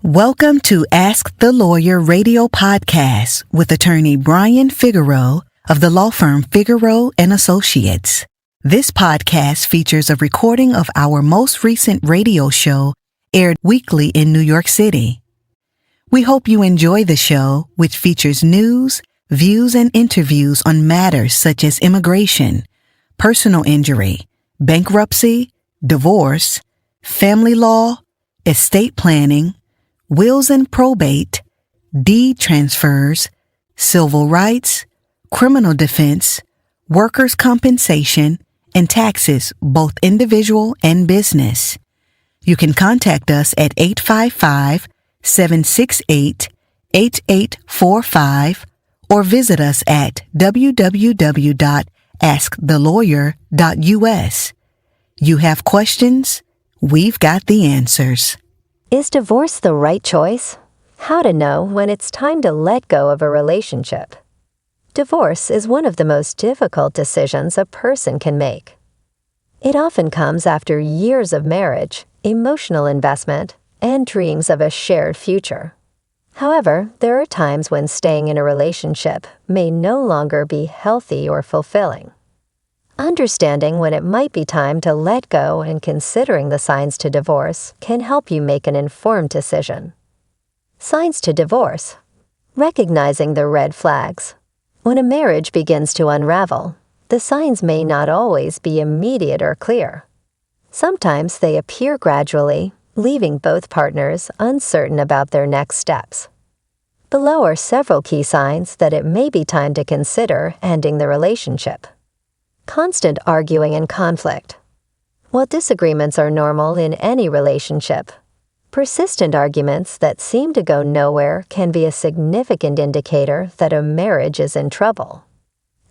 Welcome to Ask the Lawyer radio podcast with attorney Brian Figueroa of the law firm Figueroa and Associates. This podcast features a recording of our most recent radio show aired weekly in New York City. We hope you enjoy the show, which features news, views, and interviews on matters such as immigration, personal injury, bankruptcy, divorce, family law, estate planning, wills and probate, deed transfers, civil rights, criminal defense, workers' compensation, and taxes, both individual and business. You can contact us at 855-768-8845 or visit us at www.askthelawyer.us. You have questions? We've got the answers. Is divorce the right choice? How to know when it's time to let go of a relationship. Divorce is one of the most difficult decisions a person can make. It often comes after years of marriage, emotional investment, and dreams of a shared future. However, there are times when staying in a relationship may no longer be healthy or fulfilling. Understanding when it might be time to let go and considering the signs to divorce can help you make an informed decision. Signs to divorce. Recognizing the red flags. When a marriage begins to unravel, the signs may not always be immediate or clear. Sometimes they appear gradually, leaving both partners uncertain about their next steps. Below are several key signs that it may be time to consider ending the relationship. Constant arguing and conflict. While disagreements are normal in any relationship, persistent arguments that seem to go nowhere can be a significant indicator that a marriage is in trouble.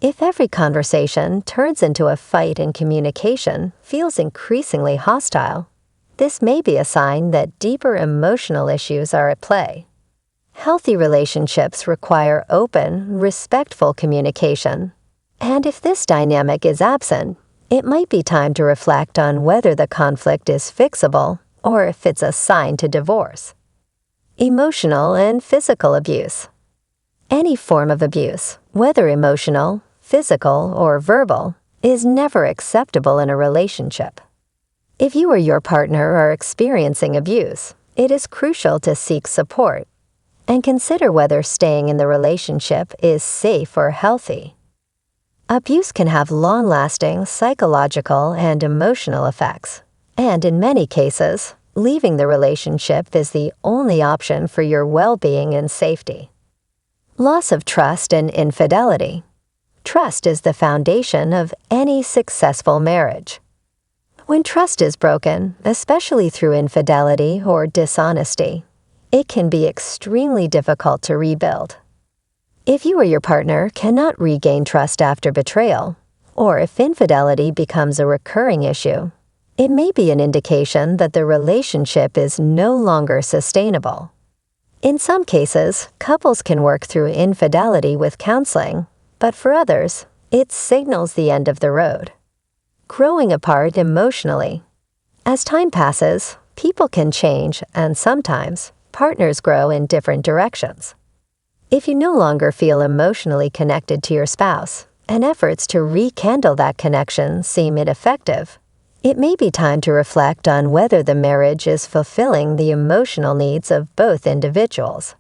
If every conversation turns into a fight and communication feels increasingly hostile, this may be a sign that deeper emotional issues are at play. Healthy relationships require open, respectful communication. And if this dynamic is absent, it might be time to reflect on whether the conflict is fixable or if it's a sign to divorce. Emotional and physical abuse. Any form of abuse, whether emotional, physical, or verbal, is never acceptable in a relationship. If you or your partner are experiencing abuse, it is crucial to seek support and consider whether staying in the relationship is safe or healthy. Abuse can have long-lasting psychological and emotional effects, and in many cases, leaving the relationship is the only option for your well-being and safety. Loss of trust and infidelity. Trust is the foundation of any successful marriage. When trust is broken, especially through infidelity or dishonesty, it can be extremely difficult to rebuild. If you or your partner cannot regain trust after betrayal, or if infidelity becomes a recurring issue, it may be an indication that the relationship is no longer sustainable. In some cases, couples can work through infidelity with counseling, but for others, it signals the end of the road. Growing apart emotionally. As time passes, people can change, and sometimes partners grow in different directions. If you no longer feel emotionally connected to your spouse, and efforts to rekindle that connection seem ineffective, it may be time to reflect on whether the marriage is fulfilling the emotional needs of both individuals.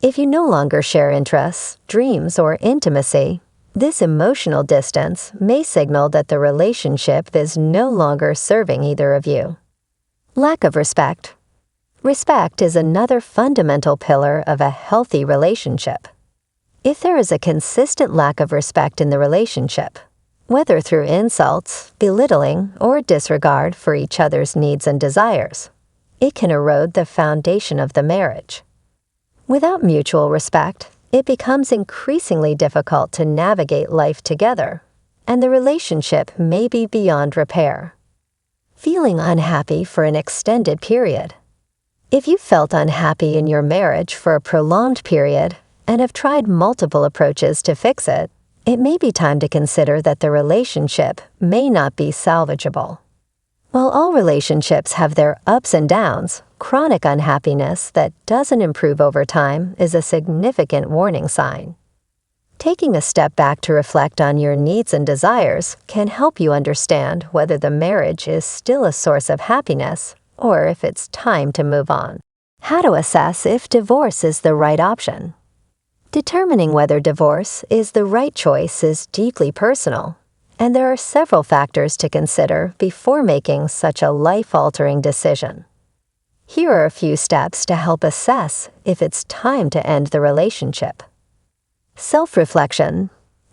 If you no longer share interests, dreams, or intimacy, this emotional distance may signal that the relationship is no longer serving either of you. Lack of respect. Respect is another fundamental pillar of a healthy relationship. If there is a consistent lack of respect in the relationship, whether through insults, belittling, or disregard for each other's needs and desires, it can erode the foundation of the marriage. Without mutual respect, it becomes increasingly difficult to navigate life together, and the relationship may be beyond repair. Feeling unhappy for an extended period. If you felt unhappy in your marriage for a prolonged period and have tried multiple approaches to fix it, it may be time to consider that the relationship may not be salvageable. While all relationships have their ups and downs, chronic unhappiness that doesn't improve over time is a significant warning sign. Taking a step back to reflect on your needs and desires can help you understand whether the marriage is still a source of happiness or if it's time to move on. How to assess if divorce is the right option. Determining whether divorce is the right choice is deeply personal, and there are several factors to consider before making such a life-altering decision. Here are a few steps to help assess if it's time to end the relationship. Self-reflection.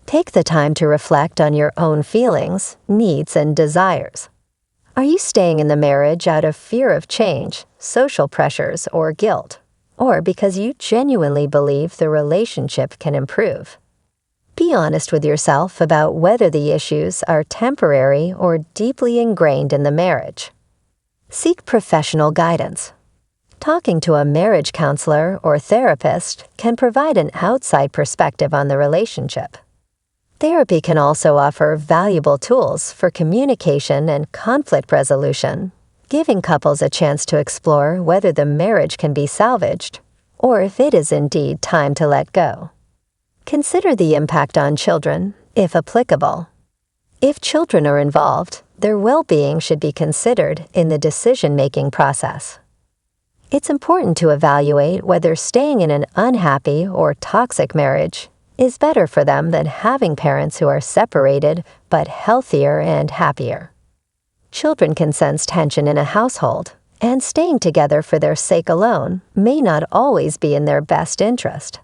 Take the time to reflect on your own feelings, needs, and desires. Are you staying in the marriage out of fear of change, social pressures, or guilt, or because you genuinely believe the relationship can improve? Be honest with yourself about whether the issues are temporary or deeply ingrained in the marriage. Seek professional guidance. Talking to a marriage counselor or therapist can provide an outside perspective on the relationship. Therapy can also offer valuable tools for communication and conflict resolution, giving couples a chance to explore whether the marriage can be salvaged or if it is indeed time to let go. Consider the impact on children, if applicable. If children are involved, their well-being should be considered in the decision-making process. It's important to evaluate whether staying in an unhappy or toxic marriage is better for them than having parents who are separated but healthier and happier. Children can sense tension in a household, and staying together for their sake alone may not always be in their best interest.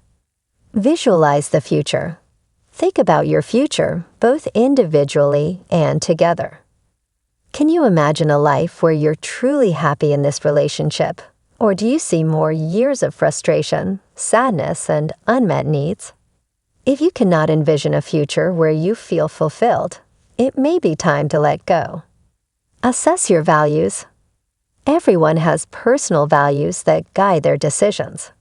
Visualize the future. Think about your future, both individually and together. Can you imagine a life where you're truly happy in this relationship? Or do you see more years of frustration, sadness, and unmet needs? If you cannot envision a future where you feel fulfilled, it may be time to let go. Assess your values. Everyone has personal values that guide their decisions.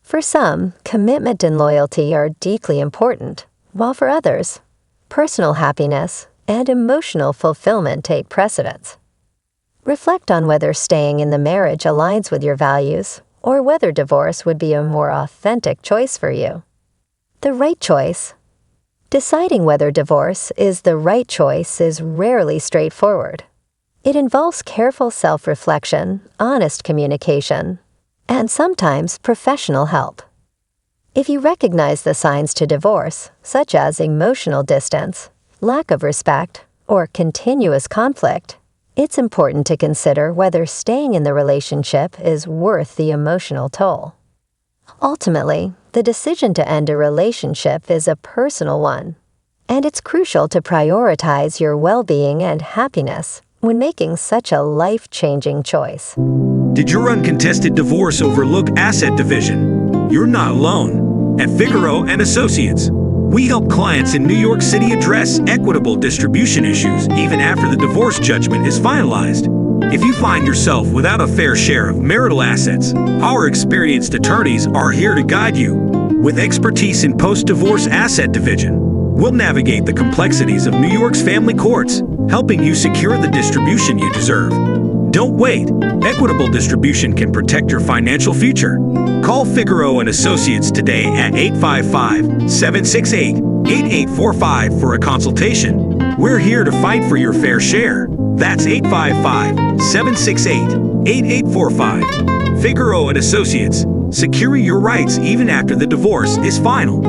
For some, commitment and loyalty are deeply important, while for others, personal happiness and emotional fulfillment take precedence. Reflect on whether staying in the marriage aligns with your values, or whether divorce would be a more authentic choice for you. The right choice. Deciding whether divorce is the right choice is rarely straightforward. It involves careful self-reflection, honest communication, and sometimes professional help. If you recognize the signs to divorce, such as emotional distance, lack of respect, or continuous conflict, it's important to consider whether staying in the relationship is worth the emotional toll. Ultimately, the decision to end a relationship is a personal one, and it's crucial to prioritize your well-being and happiness when making such a life-changing choice. Did your uncontested divorce overlook asset division? You're not alone. At Figaro and Associates, we help clients in New York City address equitable distribution issues even after the divorce judgment is finalized. If you find yourself without a fair share of marital assets, our experienced attorneys are here to guide you. With expertise in post-divorce asset division, we'll navigate the complexities of New York's family courts, helping you secure the distribution you deserve. Don't wait. Equitable distribution can protect your financial future. Call Figaro and Associates today at 855-768-8845 for a consultation. We're here to fight for your fair share. That's 855-768-8845. Figaro and Associates, securing your rights even after the divorce is final.